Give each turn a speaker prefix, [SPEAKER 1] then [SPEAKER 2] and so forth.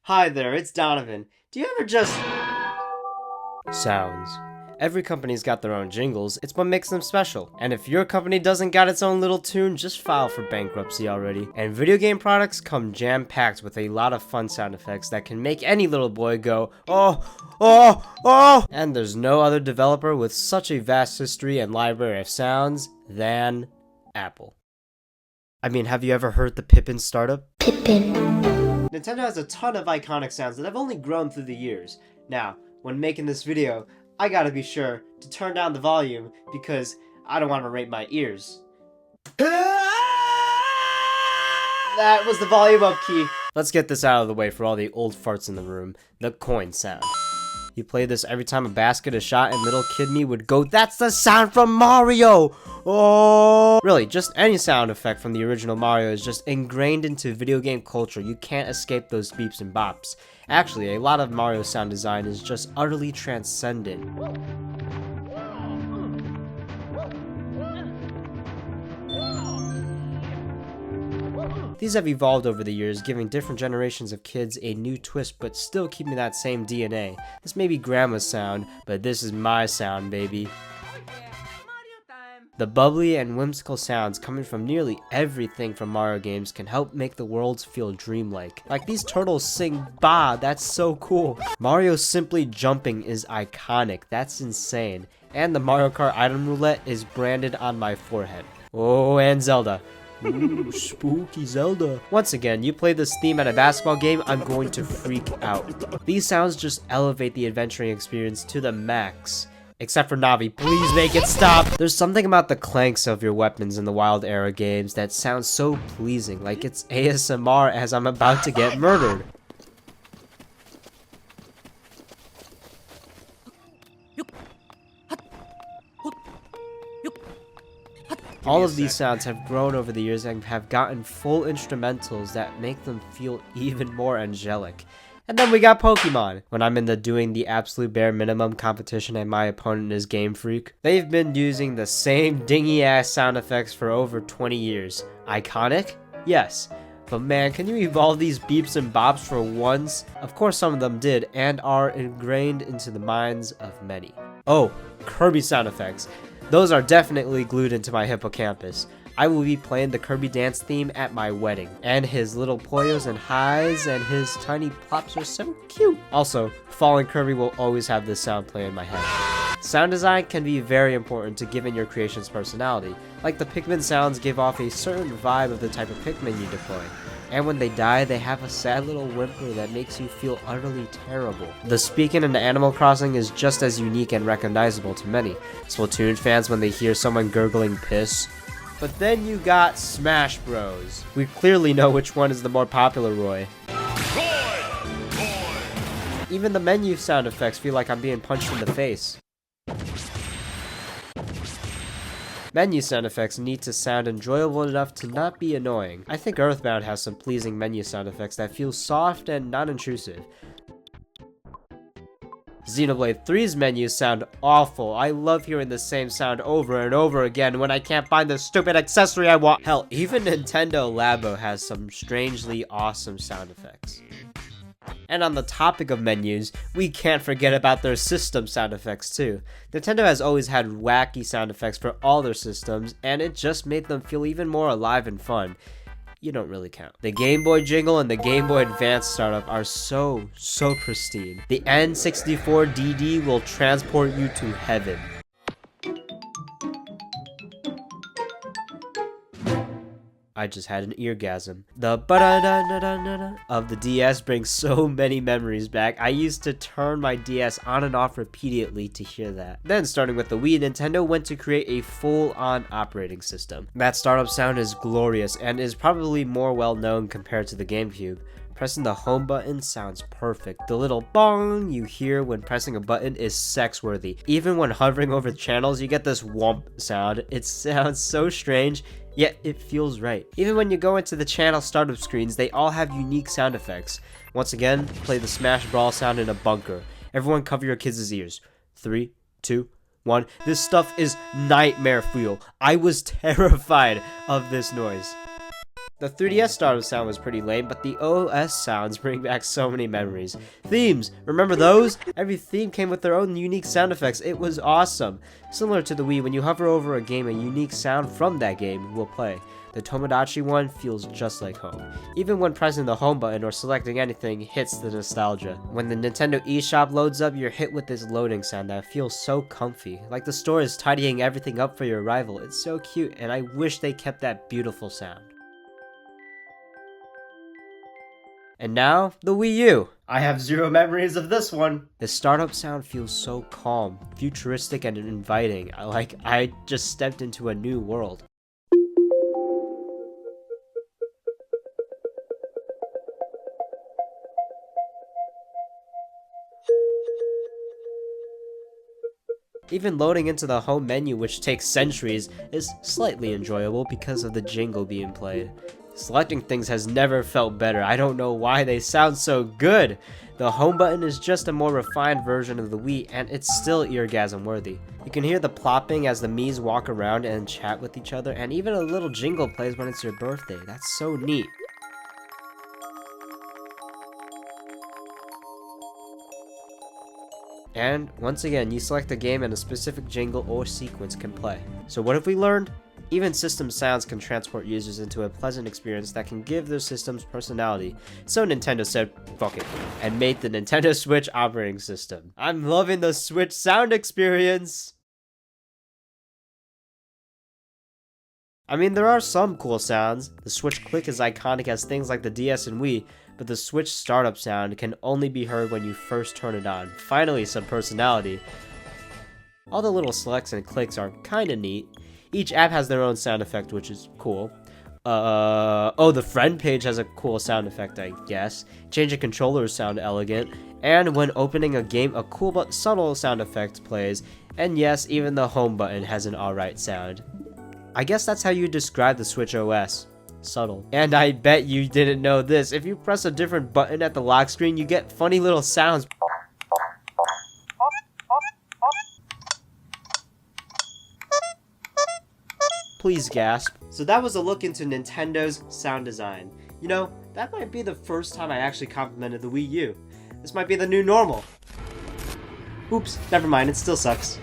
[SPEAKER 1] Hi there, it's Donovan. Do you ever just... Sounds. Every company's got their own jingles, it's what makes them special. And if your company doesn't got its own little tune, just file for bankruptcy already. And video game products come jam-packed with a lot of fun sound effects that can make any little boy go, oh, oh, oh! And there's no other developer with such a vast history and library of sounds than Apple. I mean, have you ever heard the Pippin startup?
[SPEAKER 2] Pippin.
[SPEAKER 1] Nintendo has a ton of iconic sounds that have only grown through the years. Now, when making this video, I gotta be sure to turn down the volume because I don't want to rape my ears. That was the volume up key. Let's get this out of the way for all the old farts in the room. The coin sound. You play this every time a basket is shot and little kid me would go, "That's the sound from Mario!" Oh! Really, just any sound effect from the original Mario is just ingrained into video game culture. You can't escape those beeps and bops. Actually, a lot of Mario sound design is just utterly transcendent. These have evolved over the years, giving different generations of kids a new twist, but still keeping that same DNA. This may be grandma's sound, but this is my sound, baby. The bubbly and whimsical sounds coming from nearly everything from Mario games can help make the worlds feel dreamlike. Like these turtles sing "Ba," that's so cool. Mario simply jumping is iconic, that's insane. And the Mario Kart item roulette is branded on my forehead. Oh, and Zelda. Ooh, spooky Zelda. Once again, you play this theme at a basketball game, I'm going to freak out. These sounds just elevate the adventuring experience to the max. Except for Navi, please make it stop! There's something about the clanks of your weapons in the Wild Era games that sounds so pleasing, like it's ASMR as I'm about to get murdered. All of these sounds have grown over the years and have gotten full instrumentals that make them feel even more angelic. And then we got Pokemon. When I'm in the doing the absolute bare minimum competition and my opponent is Game Freak, they've been using the same dingy ass sound effects for over 20 years. Iconic? Yes. But man, can you evolve these beeps and bops for once? Of course some of them did and are ingrained into the minds of many. Oh, Kirby sound effects. Those are definitely glued into my hippocampus. I will be playing the Kirby dance theme at my wedding. And his little poyos and highs and his tiny plops are so cute. Also, Fallen Kirby will always have this sound play in my head. Sound design can be very important to giving your creation's personality. Like the Pikmin sounds give off a certain vibe of the type of Pikmin you deploy. And when they die, they have a sad little whimper that makes you feel utterly terrible. The speaking in Animal Crossing is just as unique and recognizable to many. Splatoon fans when they hear someone gurgling piss. But then you got Smash Bros. We clearly know which one is the more popular Roy. Even the menu sound effects feel like I'm being punched in the face. Menu sound effects need to sound enjoyable enough to not be annoying. I think Earthbound has some pleasing menu sound effects that feel soft and non-intrusive. Xenoblade 3's menus sound awful. I love hearing the same sound over and over again when I can't find the stupid accessory I want. Hell, even Nintendo Labo has some strangely awesome sound effects. And on the topic of menus, we can't forget about their system sound effects too. Nintendo has always had wacky sound effects for all their systems, and it just made them feel even more alive and fun. You don't really count. The Game Boy jingle and the Game Boy Advance startup are so pristine. The N64 DD will transport you to heaven. I just had an eargasm. The ba-da-da-da-da-da of the DS brings so many memories back. I used to turn my DS on and off repeatedly to hear that. Then, starting with the Wii, Nintendo went to create a full-on operating system. That startup sound is glorious and is probably more well-known compared to the GameCube. Pressing the home button sounds perfect. The little bong you hear when pressing a button is sex-worthy. Even when hovering over channels, you get this whomp sound. It sounds so strange, yet it feels right. Even when you go into the channel startup screens, they all have unique sound effects. Once again, play the Smash Brawl sound in a bunker. Everyone cover your kids' ears. 3, 2, 1. This stuff is nightmare fuel. I was terrified of this noise. The 3DS startup sound was pretty lame, but the OS sounds bring back so many memories. Themes, remember those? Every theme came with their own unique sound effects. It was awesome. Similar to the Wii, when you hover over a game, a unique sound from that game will play. The Tomodachi one feels just like home. Even when pressing the home button or selecting anything hits the nostalgia. When the Nintendo eShop loads up, you're hit with this loading sound that feels so comfy. Like the store is tidying everything up for your arrival. It's so cute, and I wish they kept that beautiful sound. And now, the Wii U. I have zero memories of this one. The startup sound feels so calm, futuristic, and inviting. I just stepped into a new world. Even loading into the home menu, which takes centuries, is slightly enjoyable because of the jingle being played. Selecting things has never felt better. I don't know why they sound so good. The home button is just a more refined version of the Wii, and it's still eargasm worthy. You can hear the plopping as the Miis walk around and chat with each other, and even a little jingle plays when it's your birthday. That's so neat. And once again, you select a game and a specific jingle or sequence can play. So what have we learned? Even system sounds can transport users into a pleasant experience that can give their systems personality. So Nintendo said, fuck it, and made the Nintendo Switch operating system. I'm loving the Switch sound experience! I mean, there are some cool sounds. The Switch click is iconic as things like the DS and Wii, but the Switch startup sound can only be heard when you first turn it on. Finally, some personality. All the little selects and clicks are kinda neat. Each app has their own sound effect, which is cool. Oh, the friend page has a cool sound effect, I guess. Changing controllers sound elegant. And when opening a game, a cool but subtle sound effect plays. And yes, even the home button has an alright sound. I guess that's how you describe the Switch OS. Subtle. And I bet you didn't know this. If you press a different button at the lock screen, you get funny little sounds. Please gasp. So that was a look into Nintendo's sound design. You know, that might be the first time I actually complimented the Wii U. This might be the new normal. Oops, never mind, it still sucks.